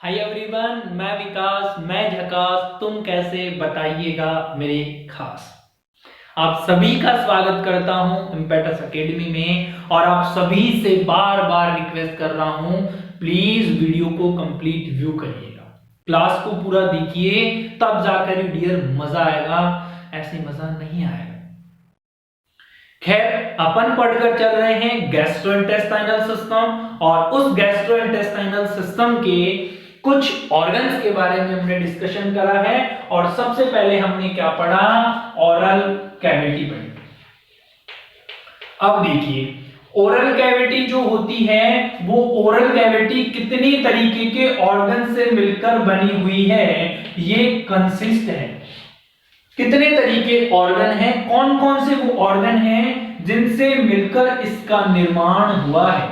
Hi everyone, मैं विकास, मैं झकास, तुम कैसे बताइएगा मेरे खास। आप सभी का स्वागत करता हूं इम्पेटस एकेडमी में और आप सभी से बार बार रिक्वेस्ट कर रहा हूं, प्लीज वीडियो को कंप्लीट व्यू करिएगा, क्लास को पूरा देखिए, तब जाकर डियर मजा आएगा, ऐसे मजा नहीं आएगा। खैर, अपन पढ़कर चल रहे हैं गैस्ट्रोइंटेस्टाइनल सिस्टम और उस गैस्ट्रोइंटेस्टाइनल सिस्टम के कुछ ऑर्गन्स के बारे में हमने डिस्कशन करा है। और सबसे पहले हमने क्या पढ़ा? ओरल कैविटी पढ़ी। अब देखिए, ओरल कैविटी जो होती है वो ओरल कैविटी कितनी तरीके के ऑर्गन से मिलकर बनी हुई है, ये कंसिस्ट है। कितने तरीके ऑर्गन हैं, कौन कौन से वो ऑर्गन हैं जिनसे मिलकर इसका निर्माण हुआ है?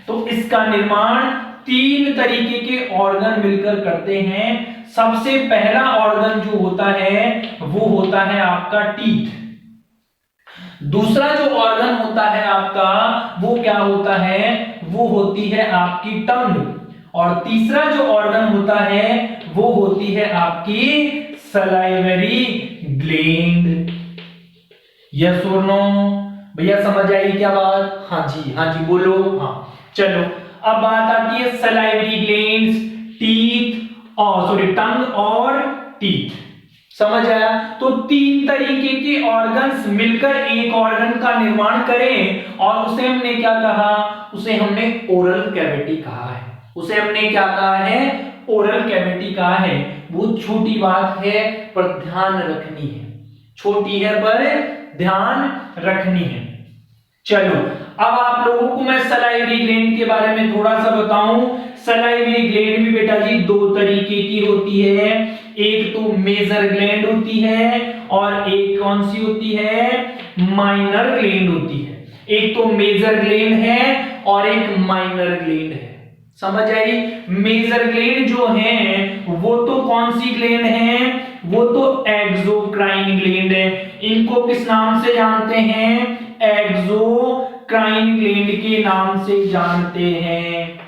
तो इसका निर्माण तीन तरीके के ऑर्गन मिलकर करते हैं। सबसे पहला ऑर्गन जो होता है वो होता है आपका टीथ। दूसरा जो ऑर्गन होता है आपका वो क्या होता है? वो होती है आपकी टंग। और तीसरा जो ऑर्गन होता है वो होती है आपकी सलाइवरी ग्लैंड। यस और नो? भैया समझ आई क्या बात? हाँ जी बोलो। हाँ चलो, अब बात आती है सलाइवरी ग्लैंड्स, टीथ और सॉरी टंग और टीथ। समझ आया? तो तीन तरीके के ऑर्गन्स मिलकर एक ऑर्गन का निर्माण करें और उसे हमने क्या कहा? उसे हमने ओरल कैविटी कहा है। उसे हमने क्या कहा है? ओरल कैविटी कहा है। वो छोटी बात है पर ध्यान रखनी है, छोटी है पर ध्यान रखनी है। चलो, अब आप लोगों को मैं सलाइवरी ग्लैंड के बारे में थोड़ा सा बताऊं। सलाइवरी ग्लैंड भी बेटा जी दो तरीके की होती है। एक तो मेजर ग्लैंड होती है और एक कौन सी होती है? माइनर ग्लैंड होती है। एक तो मेजर ग्लैंड है और एक माइनर ग्लैंड है। समझ आई? मेजर ग्लैंड जो है वो तो कौन सी ग्लैंड है? वो तो एक्सोक्राइन ग्लैंड है। इनको किस नाम से जानते हैं? एक्सोक्राइन ग्लैंड के नाम से जानते हैं।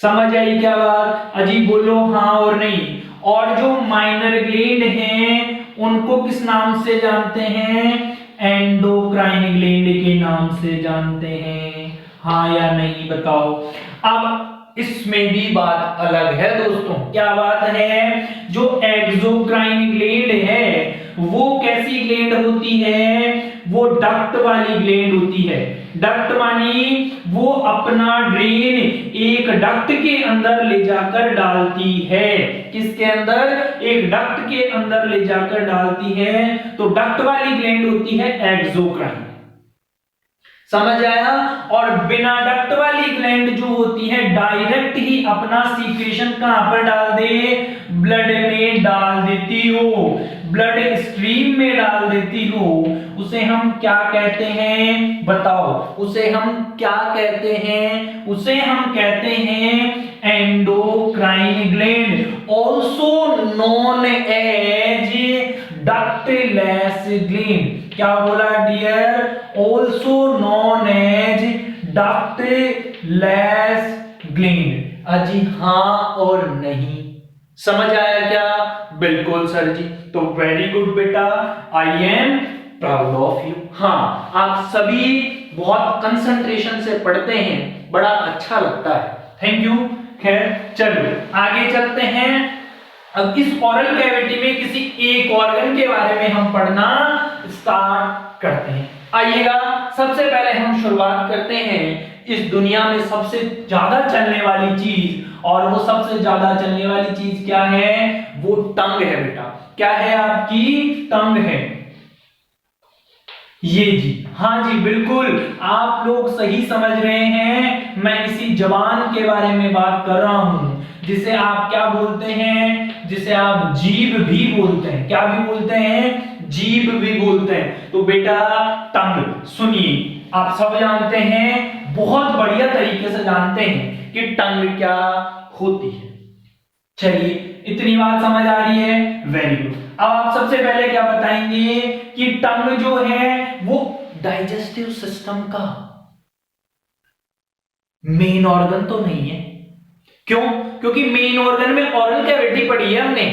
समझ आई क्या बात? अजी बोलो हाँ और नहीं। और जो माइनर ग्लैंड हैं उनको किस नाम से जानते हैं? एंडोक्राइन ग्लैंड के नाम से जानते हैं। हाँ या नहीं बताओ। अब इसमें भी बात अलग है दोस्तों। क्या बात है? जो एक्सोक्राइन ग्लैंड है वो कैसी ग्लैंड होती है? वो डक्ट वाली ग्लैंड होती है। डक्ट मानी वो अपना ड्रेन एक डक्ट के अंदर ले जाकर डालती है। किसके अंदर? एक डक्ट के अंदर ले जाकर डालती है। तो डक्ट वाली ग्लैंड होती है एक्सोक्राइन। समझ आया? और बिना डक्ट वाली ग्लैंड जो होती है डायरेक्ट ही अपना सीक्रेशन कहां पर डाल दे? ब्लड में डाल देती हो, ब्लड स्ट्रीम में डाल देती हो। उसे हम क्या कहते हैं बताओ? उसे हम क्या कहते हैं? उसे हम कहते हैं endocrine gland, also known as ductless gland. क्या बोला dear? Also known as ductless gland. अजी हाँ और नहीं। समझ आया क्या? बिल्कुल सर जी। तो वेरी गुड बेटा, I am proud of you. हाँ, आप सभी बहुत कंसंट्रेशन से पढ़ते हैं, बड़ा अच्छा लगता है। Thank you. खैर चलो आगे चलते हैं। अब इस ओरल कैविटी में किसी एक ऑर्गन के बारे में हम पढ़ना स्टार्ट करते हैं। आइएगा, सबसे पहले हम शुरुआत करते हैं इस दुनिया में सबसे ज्यादा चलने वाली चीज। और वो सबसे ज्यादा चलने वाली चीज क्या है? वो टंग है बेटा। क्या है? आपकी टंग है। ये जी, हाँ जी बिल्कुल, आप लोग सही समझ रहे हैं। मैं इसी जबान के बारे में बात कर रहा हूं जिसे आप क्या बोलते हैं? जिसे आप जीभ भी बोलते हैं। क्या भी बोलते हैं? जीभ भी बोलते हैं। तो बेटा टंग सुनिए, आप सब जानते हैं, बहुत बढ़िया तरीके से जानते हैं कि टंग क्या होती है। चलिए, इतनी बात समझ आ रही है? Very good. अब आप सबसे पहले क्या बताएंगे कि टंग जो है वो डाइजेस्टिव सिस्टम का मेन ऑर्गन तो नहीं है। क्यों? क्योंकि मेन ऑर्गन में ओरल कैविटी पढ़ी है हमने,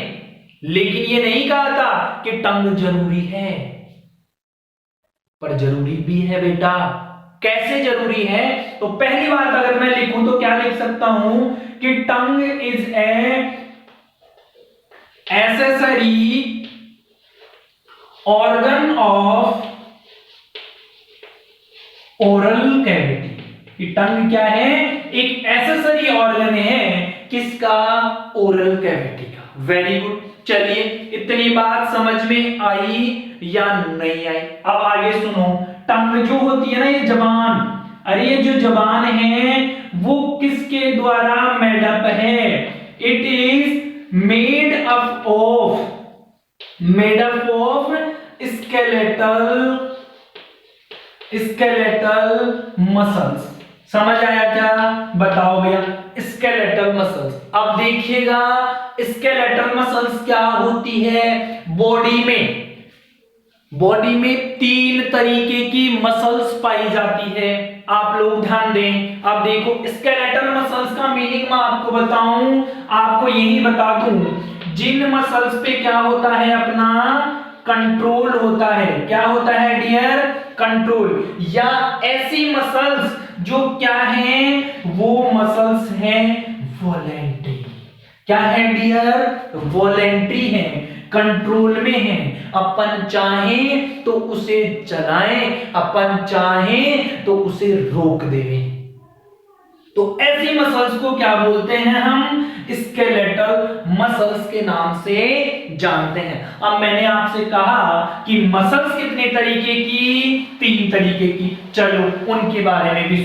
लेकिन ये नहीं कहा था कि टंग जरूरी है। पर जरूरी भी है बेटा। कैसे जरूरी है? तो पहली बात अगर मैं लिखूं तो क्या लिख सकता हूं कि tongue is a accessory organ of oral cavity. कि टंग क्या है? एक एसेसरी ऑर्गन है किसका? ओरल कैविटी का। Very good. चलिए, इतनी बात समझ में आई या नहीं आई? अब आगे सुनो। टंग जो होती है ना, ये जबान, अरे ये जो जबान है वो किसके द्वारा मेडअप है? It is made up of skeletal muscles. समझ आया क्या? बताओ भैया। Skeletal muscles. अब देखिएगा स्केलेटल मसल्स क्या होती है बॉडी में 3 तरीके की मसल्स पाई जाती है। आप लोग ध्यान दें। अब देखो स्केलेटल मसल्स का मीनिंग मैं आपको बताऊं, आपको यही बता दूं, जिन मसल्स पे क्या होता है अपना कंट्रोल होता है। क्या होता है डियर? कंट्रोल। या ऐसी मसल्स जो क्या हैं? वो मसल्स हैं वॉलेंट्री। क्या है डियर? वॉलेंट्री है, कंट्रोल में है। अपन चाहे तो उसे चलाएं, अपन चाहे तो उसे रोक दें। तो ऐसी मसल्स को क्या बोलते हैं? हम स्केलेटल मसल्स के नाम से जानते हैं। अब मैंने आपसे कहा कि मसल्स कितने तरीके की? 3 तरीके की। चलो उनके बारे में भी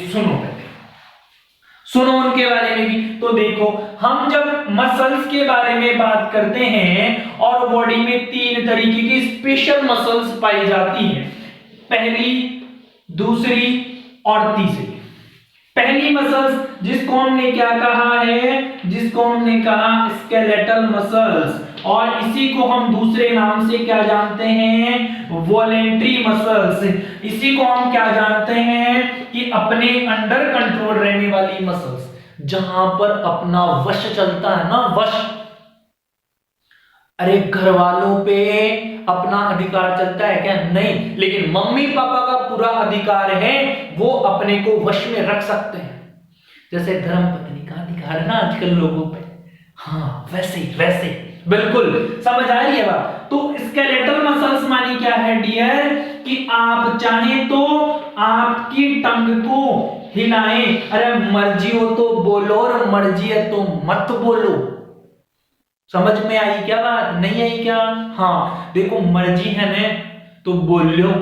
सुनो उनके बारे में भी। तो देखो, हम जब मसल्स के बारे में बात करते हैं और बॉडी में 3 तरीके की स्पेशल मसल्स पाई जाती हैं, पहली, दूसरी और तीसरी। पहली मसल्स जिसको हमने क्या कहा है? जिसको हमने कहा स्केलेटल मसल्स, और इसी को हम दूसरे नाम से क्या जानते हैं? Voluntary muscles. इसी को हम क्या जानते हैं? कि अपने अंडर कंट्रोल रहने वाली मसल्स, जहां पर अपना वश चलता है ना, वश। अरे घर वालों पे अपना अधिकार चलता है क्या? नहीं, लेकिन मम्मी पापा का पूरा अधिकार है, वो अपने को वश में रख सकते हैं। जैसे धर्म पत्नी का अधिकार है ना आजकल लोगों पे। हाँ, वैसे बिल्कुल समझ आ रही है बात। तो स्केलेटल मसल्स मानी क्या है डियर? कि आप चाहें तो आपकी टंग को हिलाएं। अरे मर्जी हो तो बोलो और मर्जी है तो मत बोलो। समझ में आई क्या बात? नहीं आई क्या? हाँ, देखो मर्जी है ना तो बोल लो,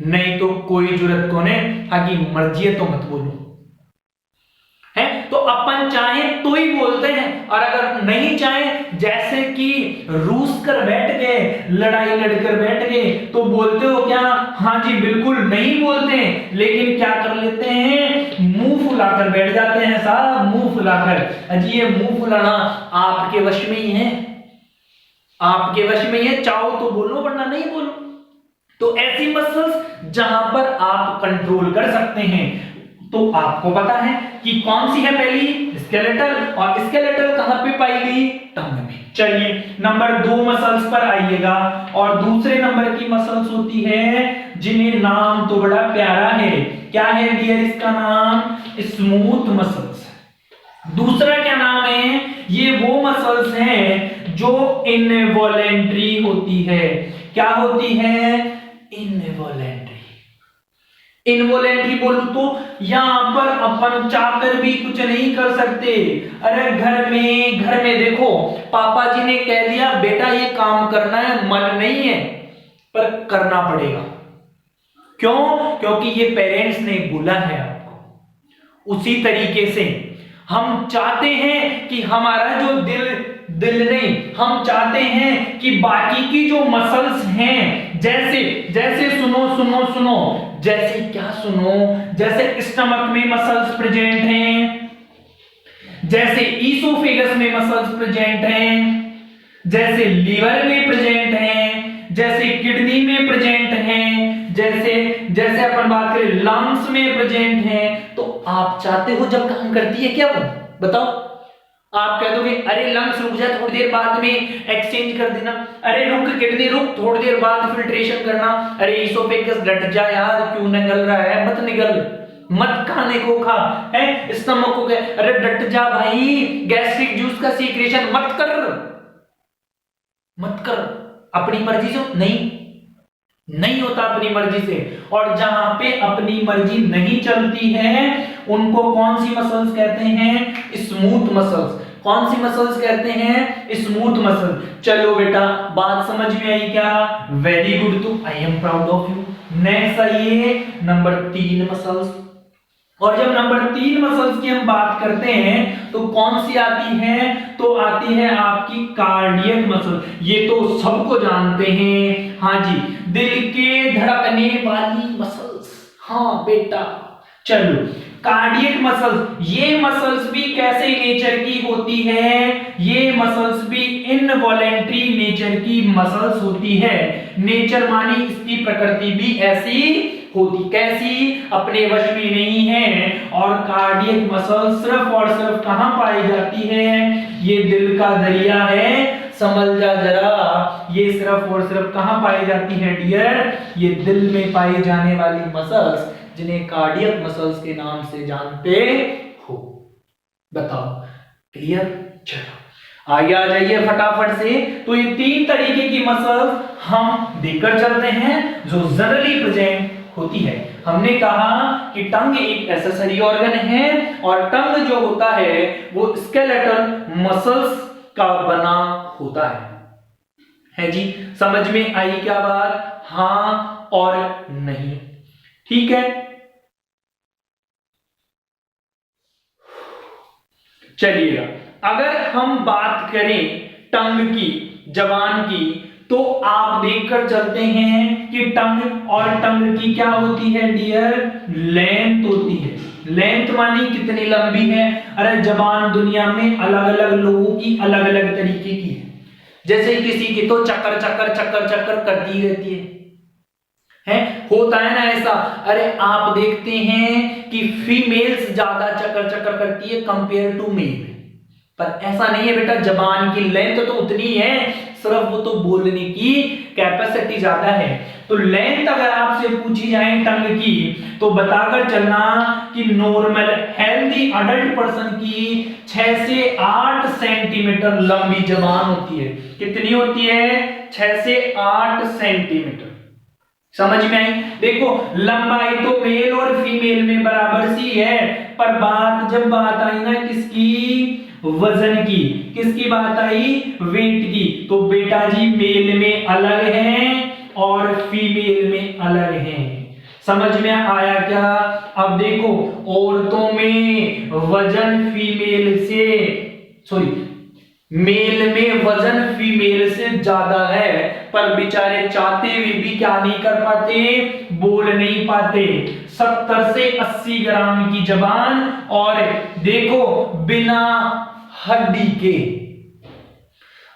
नहीं तो कोई जरूरत को ने। आगे मर्जी है तो मत बोलो, है? तो अपन चाहे तो ही बोलते हैं, और अगर नहीं चाहे, जैसे कि रूस कर बैठ गए, लड़ाई लड़कर बैठ गए, तो बोलते हो क्या? हाँ जी बिल्कुल नहीं बोलते हैं, लेकिन क्या कर लेते हैं? मुंह फुलाकर बैठ जाते हैं साहब, मुंह फुलाकर। अजी ये मुंह फुलाना आपके वश में ही है, आपके वश में ही है। चाहो तो बोलो वरना नहीं बोलो। तो ऐसी मसल्स जहां पर आप कंट्रोल कर सकते हैं। तो आपको पता है कि कौन सी है? पहली स्केलेटल, और स्केलेटल कहां पे पाई गई? टंग में। चलिए नंबर 2 मसल्स पर आइएगा, और दूसरे नंबर की मसल्स होती है जिन्हें नाम तो बड़ा प्यारा है। क्या है डियर इसका नाम? Smooth muscles. दूसरा क्या नाम है? ये वो मसल्स हैं जो इनवॉलेंट्री होती है। क्या होती है? इनवॉलेंट्री। इनवॉलेंट्री बोलूं तो यहां पर अपन चाहकर भी कुछ नहीं कर सकते। अरे घर में देखो, पापा जी ने कह दिया बेटा ये काम करना है, मन नहीं है पर करना पड़ेगा। क्यों? क्योंकि ये पेरेंट्स ने बोला है आपको। उसी तरीके से हम चाहते हैं कि हमारा जो दिल नहीं, हम चाहते हैं कि बाकी की जो मसल्स हैं, जैसे सुनो, जैसे क्या सुनो? जैसे स्टमक में मसल्स प्रेजेंट हैं, जैसे ईसोफेगस में मसल्स प्रेजेंट हैं, जैसे लीवर में प्रेजेंट हैं, जैसे किडनी में प्रेजेंट हैं, जैसे अपन बात करें लंग्स में प्रेजेंट हैं। तो आप चाहते हो जब काम करती है क्या वो? बताओ। आप कह दोगे अरे लंग्स रुक जा, थोड़ी देर बाद में एक्सचेंज कर देना, अरे रुक किडनी रुक, थोड़ी देर बाद फिल्ट्रेशन करना, अरे इसोफेगस डट जा यार, क्यों निकल रहा है, मत निकल, मत खाने को खा है, स्टमक को गए, अरे डट जा भाई, गैस्ट्रिक जूस का सीक्रेशन मत कर, मत कर, अपनी मर्जी से नहीं होता अपनी मर्जी से। और जहां पे अपनी मर्जी नहीं चलती है उनको कौन सी मसल्स कहते हैं? Smooth muscles. कौन सी मसल्स कहते हैं? Smooth muscle. चलो बेटा बात समझ में आई क्या? वेरी गुड, तो I am proud of you. Next आइए नंबर 3 मसल्स। और जब नंबर 3 मसल्स की हम बात करते हैं तो कौन सी आती है? तो आती है आपकी कार्डियक मसल। ये तो सबको जानते हैं, हाँ जी, दिल के धड़कने वाली मसल्स। हाँ बेटा, चलो कार्डियक मसल्स, ये मसल्स भी कैसे नेचर की होती है? ये मसल्स भी इनवॉलेंट्री नेचर की मसल्स होती है। नेचर मानी इसकी प्रकृति भी ऐसी होती, कैसी? अपने वश में नहीं है। और कार्डियक मसल सिर्फ और सिर्फ कहां पाई जाती है? ये दिल का दरिया है, समझ जा जरा, ये सिर्फ और सिर्फ कहां पाई जाती है डियर? ये दिल में पाई जाने वाली मसल्स, जिन्हें कार्डियक मसल्स के नाम से जानते हो। बताओ, क्लियर? चलो आगे आ जाइए फटाफट से। तो ये 3 तरीके की मसल्स हम देखकर चलते हैं जो जनरली प्रेजेंट होती है। हमने कहा कि टंग एक एक्सेसरी ऑर्गन है और टंग जो होता है वो स्केलेटल मसल्स का बना होता है जी। समझ में आई क्या बात? हाँ और नहीं, ठीक है। चलिएगा, अगर हम बात करें टंग की, जबान की, तो आप देखकर चलते हैं कि टंग और टंग की क्या होती है डियर? लेंथ होती है। लेंथ मानी कितनी लंबी है? अरे जबान दुनिया में अलग अलग लोगों की अलग अलग तरीके की है। जैसे किसी की तो चक्कर चक्कर चक्कर चक्कर करती रहती है, होता है ना ऐसा। अरे आप देखते हैं कि फीमेल्स ज्यादा चक्कर चक्कर करती है कंपेयर टू मेल, पर ऐसा नहीं है बेटा। जबान की लेंथ तो उतनी है, सिर्फ वो तो बोलने की कैपेसिटी ज्यादा है। तो लेंथ अगर आपसे पूछी जाए टंग की, तो बताकर चलना कि नॉर्मल हेल्दी अडल्ट पर्सन की 6 से 8 सेंटीमीटर लंबी जबान होती है। कितनी होती है? 6 से 8 सेंटीमीटर। समझ में आई? देखो लंबाई तो मेल और फीमेल में बराबर सी है, पर जब बात आई ना किसकी? वजन की। किसकी बात आई? वेट की। तो बेटा जी मेल में अलग है और फीमेल में अलग है। समझ में आया क्या? अब देखो औरतों में वजन मेल में वजन फीमेल से ज्यादा है, पर बेचारे चाहते हुए भी क्या नहीं कर पाते? बोल नहीं पाते। 70 से 80 ग्राम की जबान, और देखो बिना हड्डी के।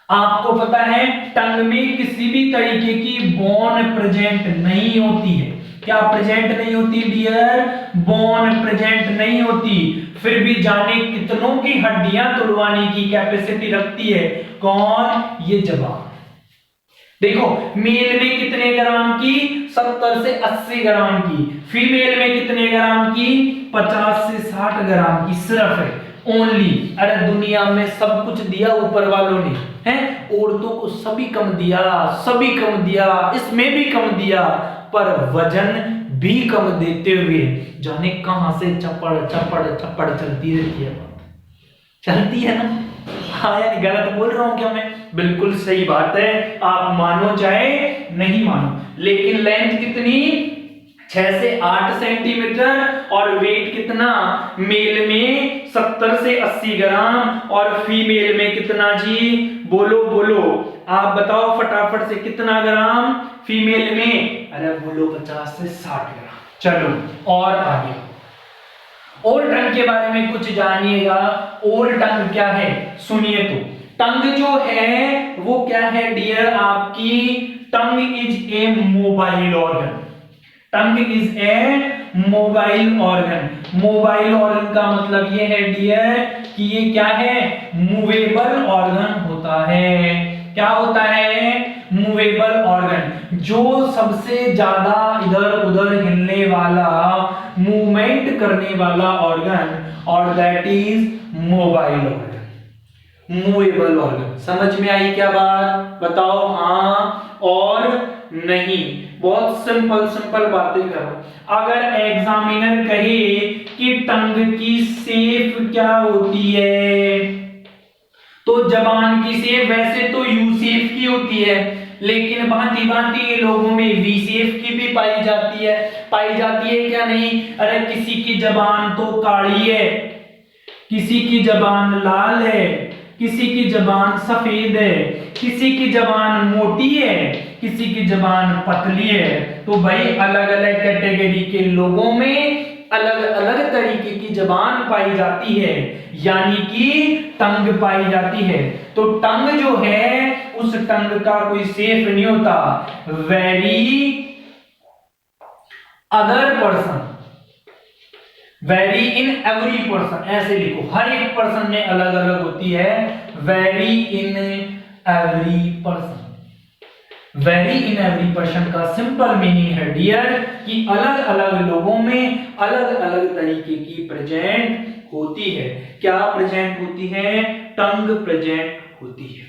आपको पता है टंग में किसी भी तरीके की बोन प्रेजेंट नहीं होती है। क्या प्रेजेंट नहीं होती डियर? बोन प्रेजेंट नहीं होती। फिर भी जाने कितनों की हड्डियां तुड़वाने की कैपेसिटी रखती है। कौन? ये जबान। देखो मेल में कितने ग्राम की? 70 से 80 ग्राम की। फीमेल में कितने ग्राम की? 50 से 60 ग्राम की सिर्फ है, ओनली। अरे दुनिया में सब कुछ दिया ऊपर वालों ने, हैं? औरतों को सभी कम दिया, इसमें भी कम दिया, पर वजन भी कम देते हुए जाने कहां से चपड़ चपड़ चपड़ चलती रहती है। चलती है ना? हाँ यार, गलत बोल रहा हूं क्या मैं? बिल्कुल सही बात है, आप मानो चाहे नहीं मानो। लेकिन लेंथ कितनी? 6 से 8 सेंटीमीटर, और वेट कितना? मेल में 70 से 80 ग्राम और फीमेल में कितना जी? बोलो बोलो, आप बताओ फटाफट से, कितना ग्राम फीमेल में? अरे बोलो 50 से 60 ग्राम। चलो और आगे, और टंग के बारे में कुछ जानिएगा। और टंग क्या है सुनिए। तो टंग जो है वो क्या है डियर? आपकी tongue is a mobile organ. Tongue is a mobile organ. Mobile organ का मतलब ये है डियर कि ये क्या है, मूवेबल ऑर्गन होता है। क्या होता है, मूवेबल ऑर्गन, जो सबसे ज्यादा इधर उधर हिलने वाला, मूवमेंट करने वाला ऑर्गन, और that is mobile organ, movable organ. समझ में आई क्या बात, बताओ हाँ और नहीं। बहुत सिंपल सिंपल बातें करो। अगर एग्जामिनर कहे कि टंग की शेप क्या होती है, तो जबान की शेप वैसे तो यू शेप की होती है, लेकिन भांति भांति के लोगों में वी शेप की भी पाई जाती है। पाई जाती है क्या नहीं, अरे किसी की जबान तो काली है, किसी की जबान लाल है, किसी की जबान सफेद है, किसी की जबान मोटी है, किसी की जबान पतली है। तो भाई अलग अलग कैटेगरी के लोगों में अलग अलग तरीके की जबान पाई जाती है, यानी कि टंग पाई जाती है। तो टंग जो है, उस टंग का कोई शेप नहीं होता। Very other person, very in every person, ऐसे लिखो, हर एक पर्सन में अलग अलग होती है। Very in every person, very in every person का सिंपल मीनिंग है डियर कि अलग अलग लोगों में अलग अलग तरीके की प्रेजेंट होती है। क्या प्रेजेंट होती है, टंग प्रेजेंट होती है।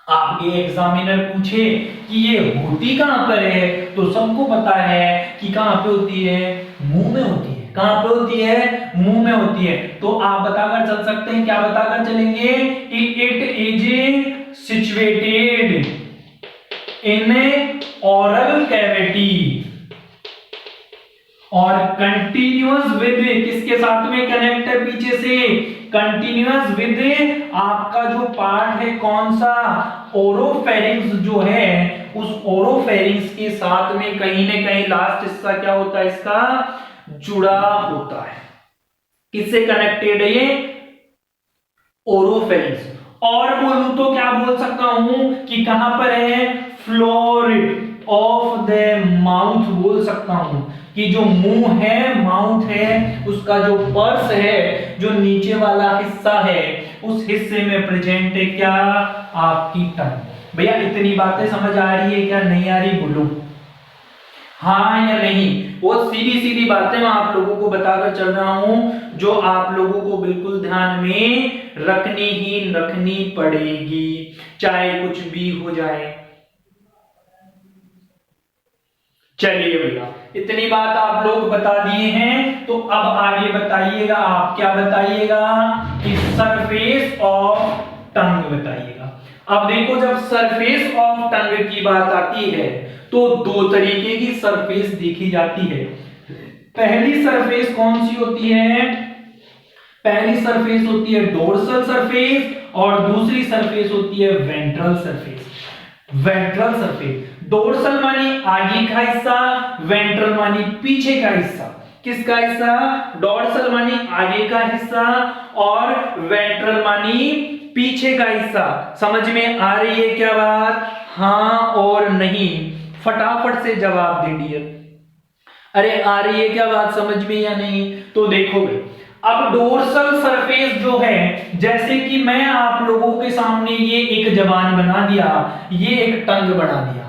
आपके एग्जामिनर पूछे कि ये होती कहां पर है, तो सबको पता है कि कहां पे होती है, मुंह में होती है। कहां पे होती है, मुंह में होती है। तो आप बताकर चल सकते हैं, क्या बताकर चलेंगे, it is situated in oral cavity और कंटिन्यूअस विद, किसके साथ में कनेक्ट है पीछे से, कंटिन्यूअस विद आपका जो पार्ट है कौन सा, ओरोफेरिंक्स जो है, उस ओरोफेरिंक्स के साथ में कहीं ना कहीं लास्ट हिस्सा क्या होता है, इसका जुड़ा होता है। किससे कनेक्टेड है ये, ओरोफेरिंक्स। और बोलूं तो क्या बोल सकता हूं कि कहां पर है, फ्लोर ऑफ द माउथ बोल सकता हूं कि जो मुंह है, माउथ है, उसका जो पर्स है, जो नीचे वाला हिस्सा है, उस हिस्से में प्रेजेंट है क्या, आपकी टंग। भैया इतनी बातें समझ आ रही है क्या, नहीं आ रही, बोलो हाँ या नहीं। वो सीधी सीधी बातें मैं आप लोगों को बताकर चल रहा हूं, जो आप लोगों को बिल्कुल ध्यान में रखनी पड़ेगी, चाहे कुछ भी हो जाए। चलिए भैया इतनी बात आप लोग बता दिए हैं, तो अब आगे बताइएगा, आप क्या बताइएगा कि सरफेस ऑफ टंग बताइएगा। अब देखो, जब सरफेस ऑफ टंग की बात आती है तो दो तरीके की सरफेस देखी जाती है। पहली सरफेस कौन सी होती है, पहली सरफेस होती है डोर्सल सरफेस और दूसरी सरफेस होती है ventral surface. Ventral surface, dorsal मानी आगे का हिस्सा, वेंट्रल मानी पीछे का हिस्सा। किसका हिस्सा, डोर्सल मानी आगे का हिस्सा और वेंट्रल मानी पीछे का हिस्सा। समझ में आ रही है क्या बात, हाँ और नहीं, फटाफट से जवाब दे दिए। अरे आ रही है क्या बात समझ में या नहीं। तो देखो भाई, अब डोर्सल सरफेस जो है, जैसे कि मैं आप लोगों के सामने ये एक जबान बना दिया, ये एक टंग बना दिया।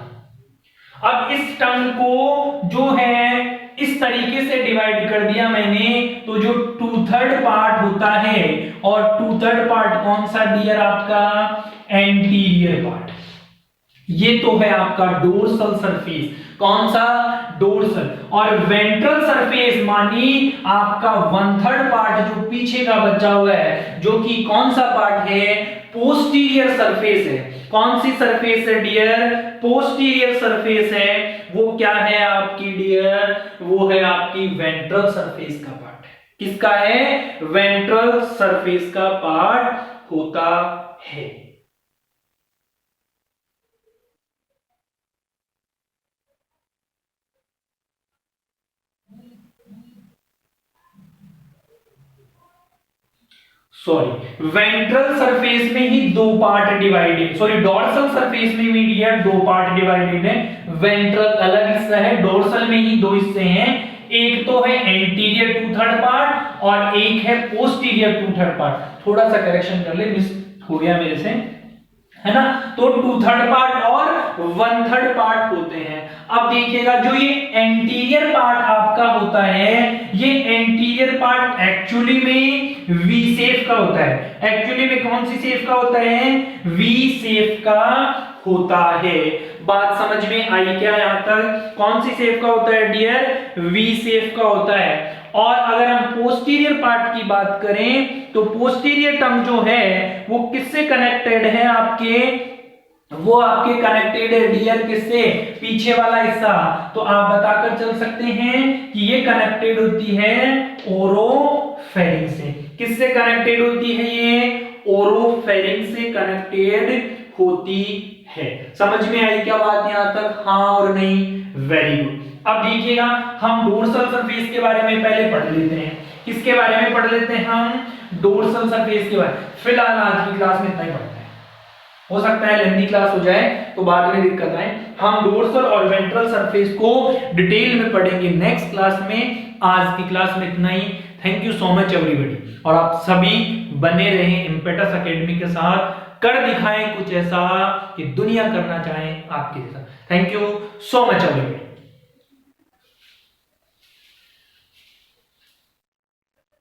अब इस टंग को जो है इस तरीके से डिवाइड कर दिया मैंने, तो जो 2/3 पार्ट होता है, और 2/3 पार्ट कौन सा डियर, आपका एंटीरियर पार्ट। ये तो है आपका डोर्सल सरफेस, कौन सा, डोर्सल। और वेंट्रल सरफेस मानी आपका 1/3 पार्ट जो पीछे का बचा हुआ है, जो कि कौन सा पार्ट है, पोस्टीरियर सरफेस है। कौन सी सरफेस है डियर, पोस्टीरियर सरफेस है। वो क्या है आपकी डियर, वो है आपकी वेंट्रल सरफेस का पार्ट। किसका है, वेंट्रल सरफेस का पार्ट होता है। सॉरी, वेंट्रल सरफेस में ही दो part divided, sorry dorsal surface में भी दो पार्ट डिवाइडेड है। वेंट्रल अलग हिस्सा है, डोर्सल में ही दो हिस्से हैं, एक तो है एंटीरियर 2/3 पार्ट और एक है पोस्टीरियर 2/3 पार्ट। थोड़ा सा करेक्शन कर ले, मिस हो गया मेरे से, है ना। तो 2/3 पार्ट और 1/3 पार्ट होते हैं। अब देखिएगा जो ये एंटीरियर पार्ट आपका होता है, ये एंटीरियर पार्ट एक्चुअली में वी शेप का होता है। एक्चुअली में कौन सी शेप का होता है? वी शेप का होता है। बात समझ में आई क्या यहां तक? कौन सी शेप का होता है डियर? वी शेप का होता है। और अगर हम पोस्टीरियर पार्ट की बात करें तो पोस्टीरियर टर्म जो है वो किससे कनेक्टेड है आपके? वो आपके कनेक्टेड है डियर किससे? पीछे वाला हिस्सा। तो आप बताकर चल सकते हैं कि ये कनेक्टेड होती है ओरोफेरिंग से। किससे कनेक्टेड होती है ये? ओरोफेरिंग से कनेक्टेड होती है। समझ में आई क्या बात यहां तक? हाँ और नहीं? Very good. अब देखिएगा हम डोर्सल सरफेस के बारे में पहले पढ़ लेते हैं। किसके बारे में पढ़ लेते हैं हम? डोर्सल सरफेस के बारे में। फिलहाल आज की क्लास में इतना ही पढ़ते हैं, हो सकता है लेंथी क्लास हो जाए तो बाद में दिक्कत आए। हम डोर्सल और वेंट्रल सरफेस को डिटेल में पढ़ेंगे नेक्स्ट क्लास में। आज की क्लास में इतना ही। Thank you so much everybody. और आप सभी बने रहें इम्पेटस एकेडमी के साथ, कर दिखाएं कुछ ऐसा कि दुनिया करना चाहे आपके जैसा। Thank you so much everybody.